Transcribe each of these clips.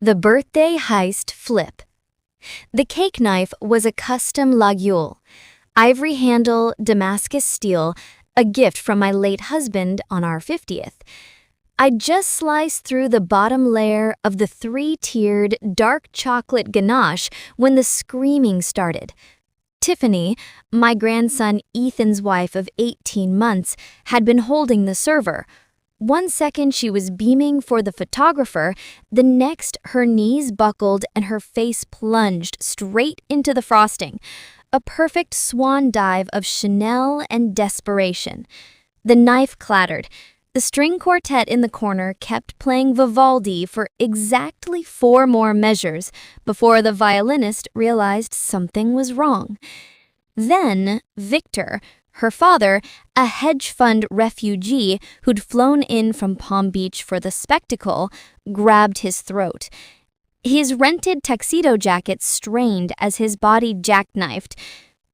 The Birthday Heist Flip. The cake knife was a custom mogul, ivory handle, Damascus steel, a gift from my late husband on our 50th. I just sliced through the bottom layer of the three-tiered dark chocolate ganache when the screaming started. Tiffany, my grandson Ethan's wife of 18 months, had been holding the server. One second she was beaming for the photographer, the next her knees buckled and her face plunged straight into the frosting. A perfect swan dive of Chanel and desperation. The knife clattered. The string quartet in the corner kept playing Vivaldi for exactly 4 more measures before the violinist realized something was wrong. Then Victor, her father, a hedge fund refugee who'd flown in from Palm Beach for the spectacle, grabbed his throat. His rented tuxedo jacket strained as his body jackknifed.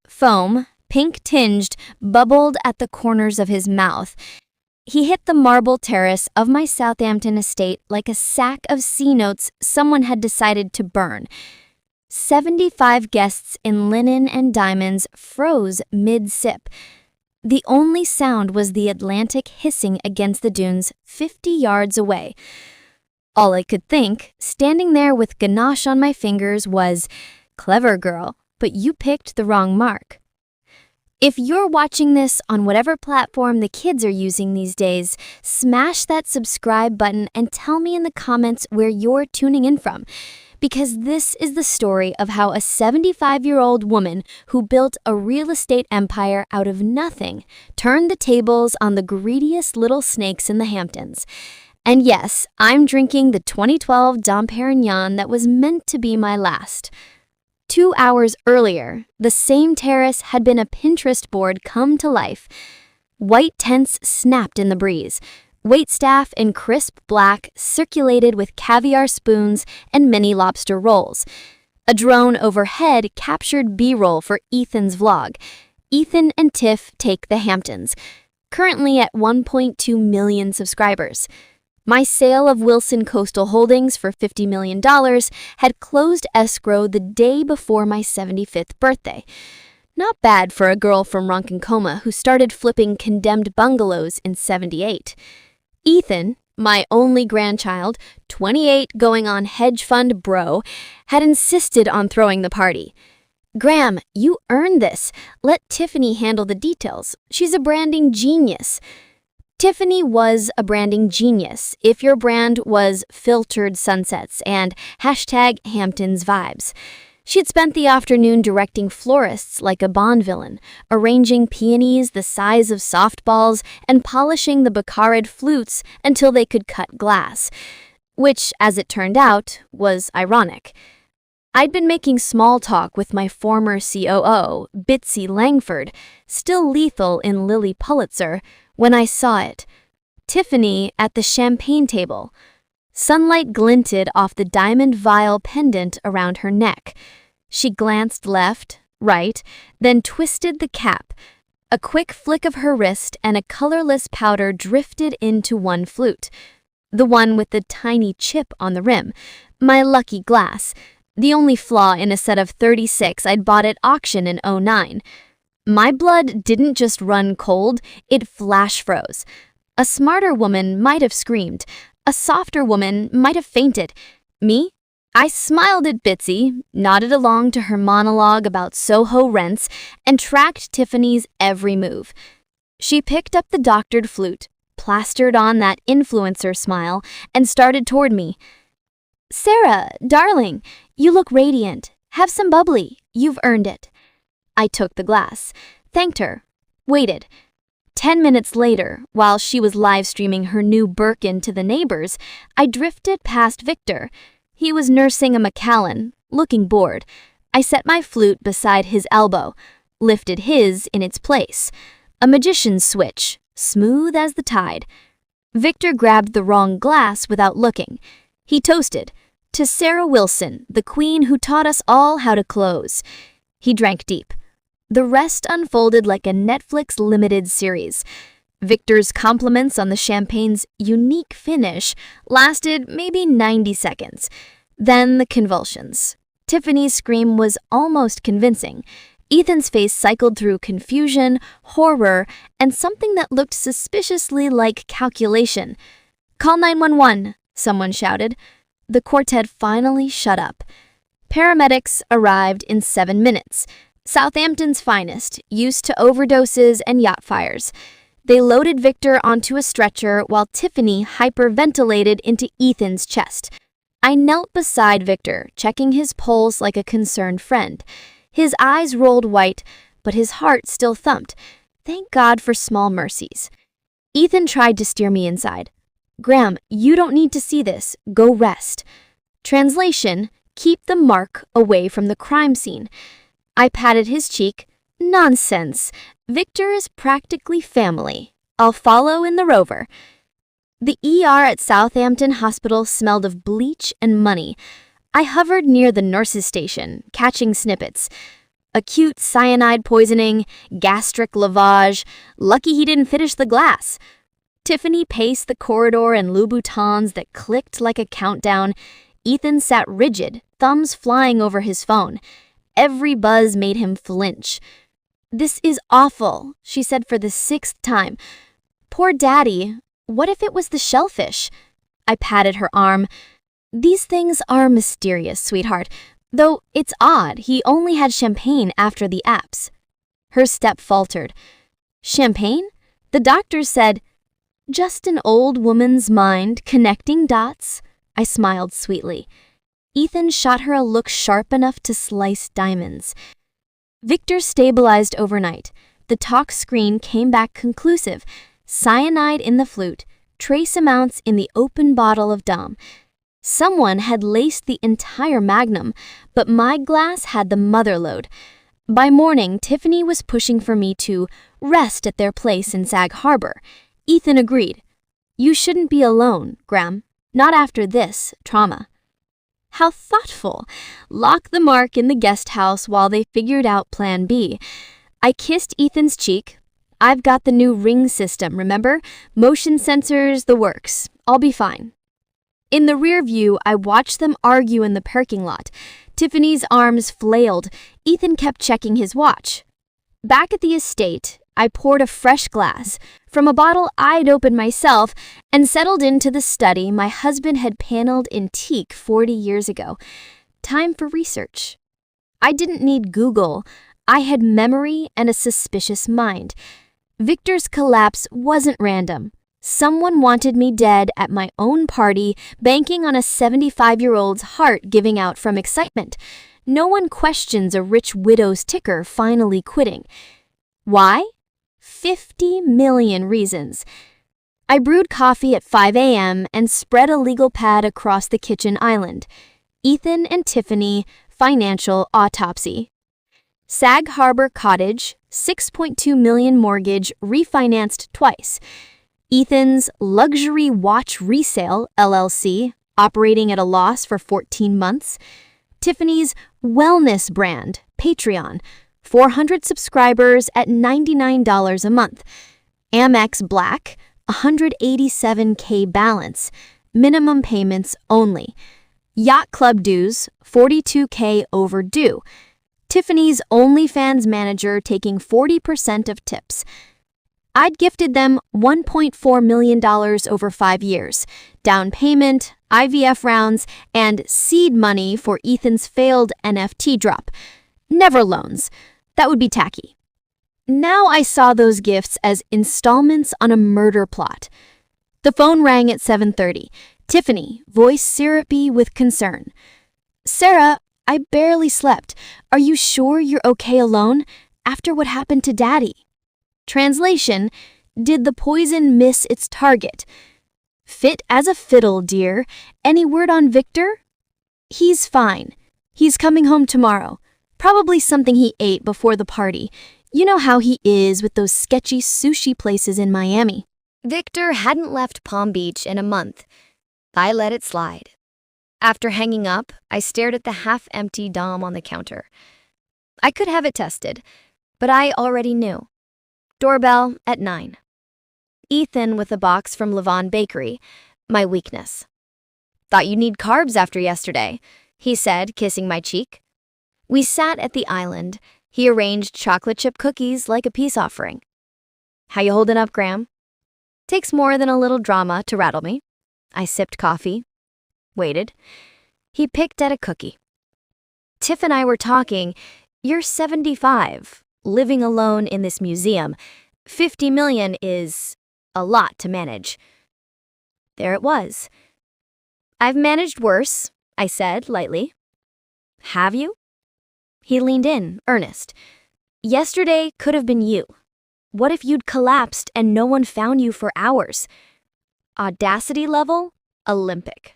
Foam, pink-tinged, bubbled at the corners of his mouth. He hit the marble terrace of my Southampton estate like a sack of C-notes someone had decided to burn. 75 guests in linen and diamonds froze mid-sip. The only sound was the Atlantic hissing against the dunes 50 yards away. All I could think, standing there with ganache on my fingers, was, "Clever girl, but you picked the wrong mark." If you're watching this on whatever platform the kids are using these days, smash that subscribe button and tell me in the comments where you're tuning in from. Because this is the story of how a 75-year-old woman who built a real estate empire out of nothing turned the tables on the greediest little snakes in the Hamptons. And yes, I'm drinking the 2012 Dom Perignon that was meant to be my last. 2 hours earlier, the same terrace had been a Pinterest board come to life. White tents snapped in the breeze. Waitstaff in crisp black circulated with caviar spoons and mini lobster rolls. A drone overhead captured B-roll for Ethan's vlog. Ethan and Tiff take the Hamptons, currently at 1.2 million subscribers. My sale of Wilson Coastal Holdings for $50 million had closed escrow the day before my 75th birthday. Not bad for a girl from Ronkonkoma who started flipping condemned bungalows in '78. Ethan, my only grandchild, 28 going on hedge fund bro, had insisted on throwing the party. "Graham, you earned this. Let Tiffany handle the details. She's a branding genius." Tiffany was a branding genius if your brand was filtered sunsets and #Hamptons vibes. She'd spent the afternoon directing florists like a Bond villain, arranging peonies the size of softballs and polishing the Baccarat flutes until they could cut glass, which, as it turned out, was ironic. I'd been making small talk with my former COO, Bitsy Langford, still lethal in Lily Pulitzer, when I saw it. Tiffany at the champagne table. Sunlight glinted off the diamond vial pendant around her neck. She glanced left, right, then twisted the cap. A quick flick of her wrist and a colorless powder drifted into one flute. The one with the tiny chip on the rim. My lucky glass. The only flaw in a set of 36 I'd bought at auction in '09. My blood didn't just run cold, it flash froze. A smarter woman might have screamed. A softer woman might have fainted. Me? I smiled at Bitsy, nodded along to her monologue about Soho rents, and tracked Tiffany's every move. She picked up the doctored flute, plastered on that influencer smile, and started toward me. "Sarah, darling, you look radiant. Have some bubbly. You've earned it." I took the glass, thanked her, waited. 10 minutes later, while she was live-streaming her new Birkin to the neighbors, I drifted past Victor. He was nursing a Macallan, looking bored. I set my flute beside his elbow, lifted his in its place. A magician's switch, smooth as the tide. Victor grabbed the wrong glass without looking. He toasted, "To Sarah Wilson, the queen who taught us all how to close." He drank deep. The rest unfolded like a Netflix limited series. Victor's compliments on the champagne's unique finish lasted maybe 90 seconds. Then the convulsions. Tiffany's scream was almost convincing. Ethan's face cycled through confusion, horror, and something that looked suspiciously like calculation. "Call 911, someone shouted. The quartet finally shut up. Paramedics arrived in 7 minutes. Southampton's finest, used to overdoses and yacht fires. They loaded Victor onto a stretcher while Tiffany hyperventilated into Ethan's chest. I knelt beside Victor, checking his pulse like a concerned friend. His eyes rolled white, but his heart still thumped. Thank God for small mercies. Ethan tried to steer me inside. "Graham, you don't need to see this. Go rest." Translation: keep the mark away from the crime scene. I patted his cheek. Nonsense. Victor is practically family. I'll follow in the Rover. The ER at Southampton Hospital smelled of bleach and money. I hovered near the nurse's station, catching snippets. Acute cyanide poisoning, gastric lavage. Lucky he didn't finish the glass. Tiffany paced the corridor in Louboutins that clicked like a countdown. Ethan sat rigid, thumbs flying over his phone. Every buzz made him flinch. "This is awful," she said for the 6th time. "Poor Daddy. What if it was the shellfish?" I patted her arm. "These things are mysterious, sweetheart. Though it's odd, he only had champagne after the apps." Her step faltered. "Champagne?" The doctor said, "Just an old woman's mind connecting dots." I smiled sweetly. Ethan shot her a look sharp enough to slice diamonds. Victor stabilized overnight. The talk screen came back conclusive. Cyanide in the flute, trace amounts in the open bottle of Dom. Someone had laced the entire magnum, but my glass had the mother load. By morning, Tiffany was pushing for me to rest at their place in Sag Harbor. Ethan agreed. "You shouldn't be alone, Graham. Not after this trauma." How thoughtful. Lock the mark in the guest house while they figured out Plan B. I kissed Ethan's cheek. "I've got the new ring system, remember? Motion sensors, the works. I'll be fine." In the rear view, I watched them argue in the parking lot. Tiffany's arms flailed. Ethan kept checking his watch. Back at the estate, I poured a fresh glass from a bottle I'd opened myself and settled into the study my husband had paneled in teak 40 years ago. Time for research. I didn't need Google. I had memory and a suspicious mind. Victor's collapse wasn't random. Someone wanted me dead at my own party, banking on a 75-year-old's heart giving out from excitement. No one questions a rich widow's ticker finally quitting. Why? 50 million reasons. I brewed coffee at 5 a.m. and spread a legal pad across the kitchen island. Ethan and Tiffany, financial autopsy. Sag Harbor Cottage, 6.2 million mortgage, refinanced twice. Ethan's Luxury Watch Resale, LLC, operating at a loss for 14 months. Tiffany's wellness brand, Patreon, 400 subscribers at $99 a month. Amex Black, 187K balance, minimum payments only. Yacht Club dues, 42K overdue. Tiffany's OnlyFans manager taking 40% of tips. I'd gifted them $1.4 million over 5 years, down payment, IVF rounds, and seed money for Ethan's failed NFT drop. Never loans. That would be tacky. Now I saw those gifts as installments on a murder plot. The phone rang at 7:30. Tiffany, voice syrupy with concern. "Sarah, I barely slept. Are you sure you're okay alone? After what happened to Daddy?" Translation: did the poison miss its target? "Fit as a fiddle, dear. Any word on Victor?" "He's fine. He's coming home tomorrow. Probably something he ate before the party. You know how he is with those sketchy sushi places in Miami." Victor hadn't left Palm Beach in a month. I let it slide. After hanging up, I stared at the half-empty Dom on the counter. I could have it tested, but I already knew. Doorbell at 9. Ethan with a box from Levon Bakery, my weakness. Thought you'd need carbs after yesterday, he said, kissing my cheek. We sat at the island. He arranged chocolate chip cookies like a peace offering. How you holding up, Graham? Takes more than a little drama to rattle me. I sipped coffee. Waited. He picked at a cookie. Tiff and I were talking. You're 75, living alone in this museum. 50 million is a lot to manage. There it was. I've managed worse, I said lightly. Have you? He leaned in, earnest. Yesterday could have been you. What if you'd collapsed and no one found you for hours? Audacity level, Olympic.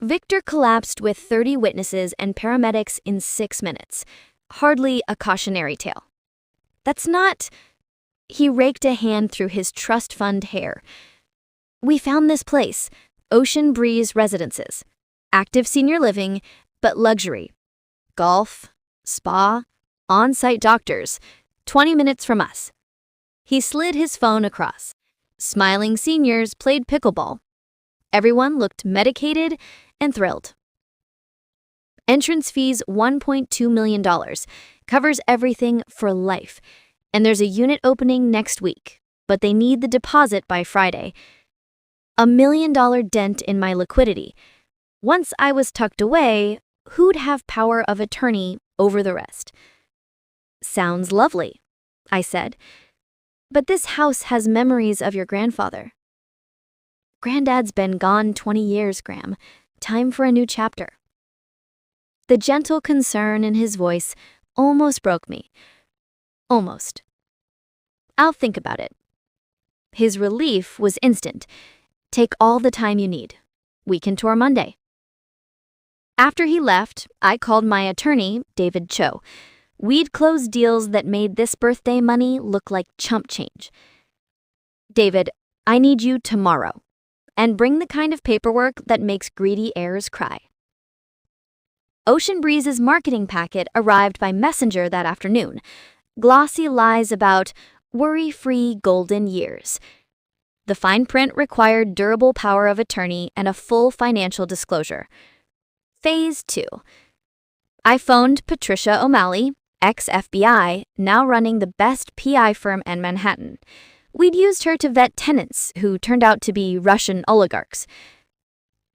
Victor collapsed with 30 witnesses and paramedics in 6 minutes. Hardly a cautionary tale. That's not... He raked a hand through his trust fund hair. We found this place, Ocean Breeze Residences. Active senior living, but luxury. Golf, spa, on-site doctors, 20 minutes from us. He slid his phone across. Smiling seniors played pickleball. Everyone looked medicated and thrilled. Entrance fees $1.2 million, covers everything for life. And there's a unit opening next week, but they need the deposit by Friday. $1 million dent in my liquidity. Once I was tucked away, who'd have power of attorney over the rest? Sounds lovely, I said. But this house has memories of your grandfather. Granddad's been gone 20 years, Graham. Time for a new chapter. The gentle concern in his voice almost broke me. Almost. I'll think about it. His relief was instant. Take all the time you need. We can tour Monday. After he left, I called my attorney, David Cho. We'd closed deals that made this birthday money look like chump change. David, I need you tomorrow. And bring the kind of paperwork that makes greedy heirs cry. Ocean Breeze's marketing packet arrived by messenger that afternoon. Glossy lies about worry-free golden years. The fine print required durable power of attorney and a full financial disclosure. Phase 2. I phoned Patricia O'Malley, ex-FBI, now running the best PI firm in Manhattan. We'd used her to vet tenants who turned out to be Russian oligarchs.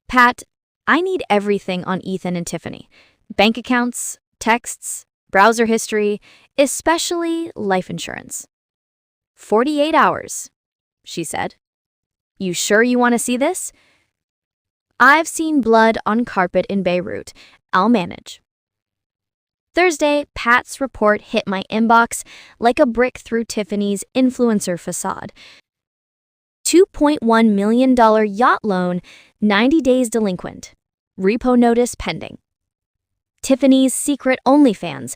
Pat, I need everything on Ethan and Tiffany. Bank accounts, texts, browser history, especially life insurance. 48 hours, she said. You sure you want to see this? I've seen blood on carpet in Beirut. I'll manage. Thursday, Pat's report hit my inbox like a brick through Tiffany's influencer facade. $2.1 million yacht loan, 90 days delinquent. Repo notice pending. Tiffany's secret OnlyFans,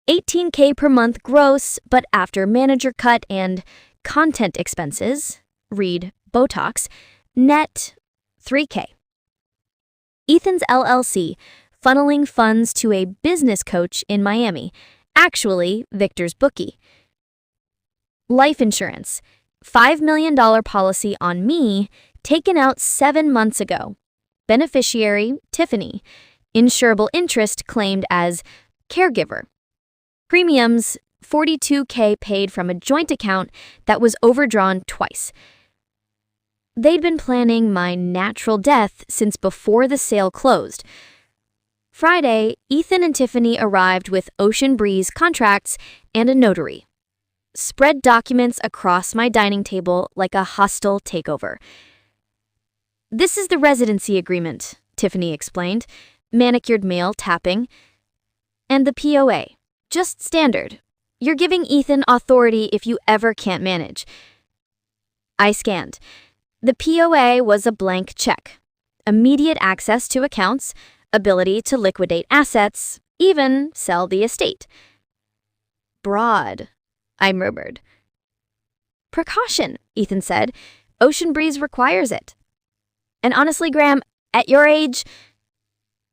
$18K per month gross, but after manager cut and content expenses, read Botox, net $3K. Ethan's LLC, funneling funds to a business coach in Miami, actually Victor's bookie. Life insurance, $5 million policy on me, taken out 7 months ago. Beneficiary, Tiffany. Insurable interest claimed as caregiver. Premiums, $42K paid from a joint account that was overdrawn twice. They'd been planning my natural death since before the sale closed. Friday, Ethan and Tiffany arrived with Ocean Breeze contracts and a notary. Spread documents across my dining table like a hostile takeover. This is the residency agreement, Tiffany explained, manicured mail tapping. And the POA, just standard. You're giving Ethan authority if you ever can't manage. I scanned. The POA was a blank check. Immediate access to accounts, ability to liquidate assets, even sell the estate. Broad, I murmured. Precaution, Ethan said. Ocean Breeze requires it. And honestly, Graham, at your age,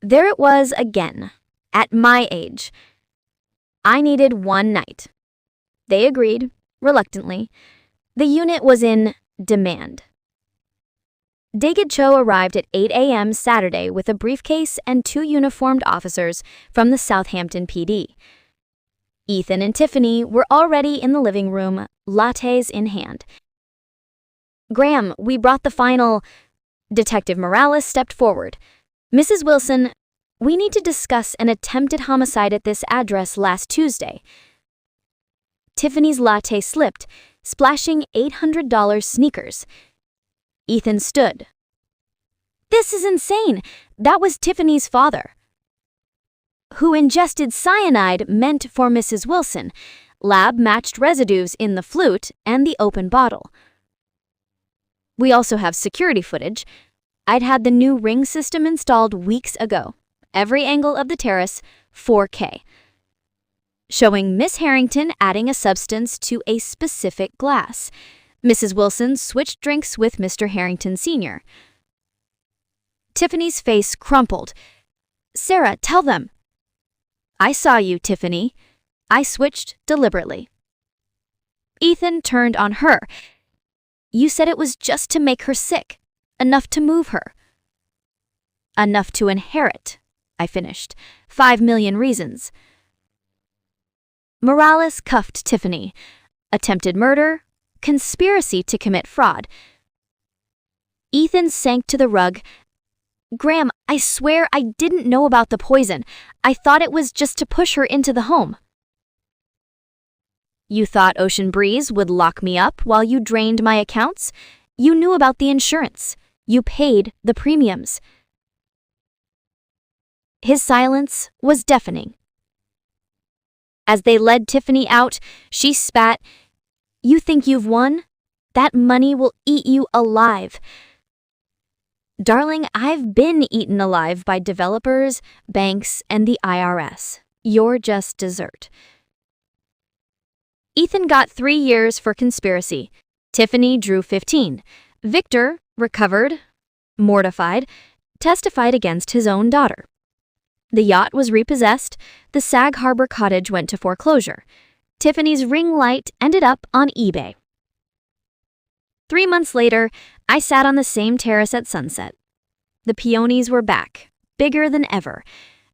there it was again. At my age. I needed one night. They agreed, reluctantly. The unit was in demand. David Cho arrived at 8 a.m. Saturday with a briefcase and 2 uniformed officers from the Southampton PD. Ethan and Tiffany were already in the living room, lattes in hand. "Graham, we brought the final..." Detective Morales stepped forward. "Mrs. Wilson, we need to discuss an attempted homicide at this address last Tuesday." Tiffany's latte slipped, splashing $800 sneakers. Ethan stood. "This is insane. That was Tiffany's father, who ingested cyanide meant for Mrs. Wilson. Lab matched residues in the flute and the open bottle. We also have security footage. I'd had the new ring system installed weeks ago. Every angle of the terrace, 4K. Showing Miss Harrington adding a substance to a specific glass. Mrs. Wilson switched drinks with Mr. Harrington Sr. Tiffany's face crumpled. "Sarah, tell them." "I saw you, Tiffany. I switched deliberately." Ethan turned on her. "You said it was just to make her sick, enough to move her." "Enough to inherit," I finished. 5 million reasons. Morales cuffed Tiffany. Attempted murder, conspiracy to commit fraud. Ethan sank to the rug. "Graham, I swear I didn't know about the poison. I thought it was just to push her into the home." "You thought Ocean Breeze would lock me up while you drained my accounts? You knew about the insurance. You paid the premiums." His silence was deafening. As they led Tiffany out, she spat, "You think you've won? That money will eat you alive." "Darling, I've been eaten alive by developers, banks, and the IRS. You're just dessert." Ethan got 3 years for conspiracy. Tiffany drew 15. Victor, recovered, mortified, testified against his own daughter. The yacht was repossessed. The Sag Harbor cottage went to foreclosure. Tiffany's ring light ended up on eBay. 3 months later, I sat on the same terrace at sunset. The peonies were back, bigger than ever.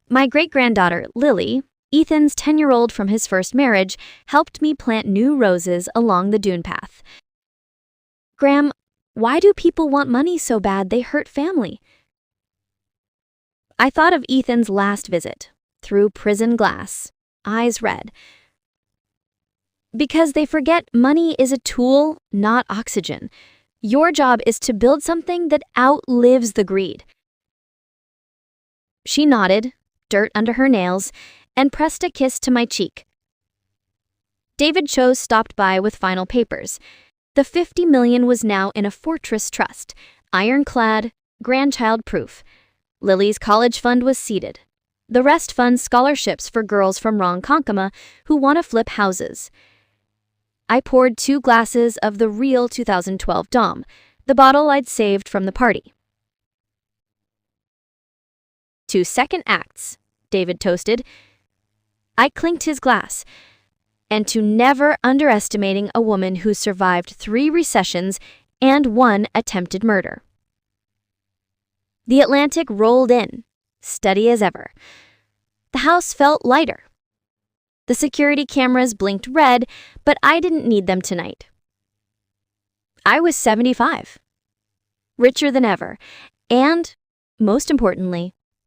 My great-granddaughter, Lily, Ethan's 10-year-old from his first marriage, helped me plant new roses along the dune path. "Graham, why do people want money so bad they hurt family?" I thought of Ethan's last visit, through prison glass, eyes red. "Because they forget money is a tool, not oxygen. Your job is to build something that outlives the greed." She nodded, dirt under her nails, and pressed a kiss to my cheek. David Cho stopped by with final papers. The $50 million was now in a fortress trust, ironclad, grandchild-proof. Lily's college fund was seeded. The rest funds scholarships for girls from Ronkonkoma who want to flip houses. I poured 2 glasses of the real 2012 Dom, the bottle I'd saved from the party. "2 second acts," David toasted. I clinked his glass. "And to never underestimating a woman who survived 3 recessions and 1 attempted murder." The Atlantic rolled in, steady as ever. The house felt lighter. The security cameras blinked red, but I didn't need them tonight. I was 75, richer than ever, and, most importantly,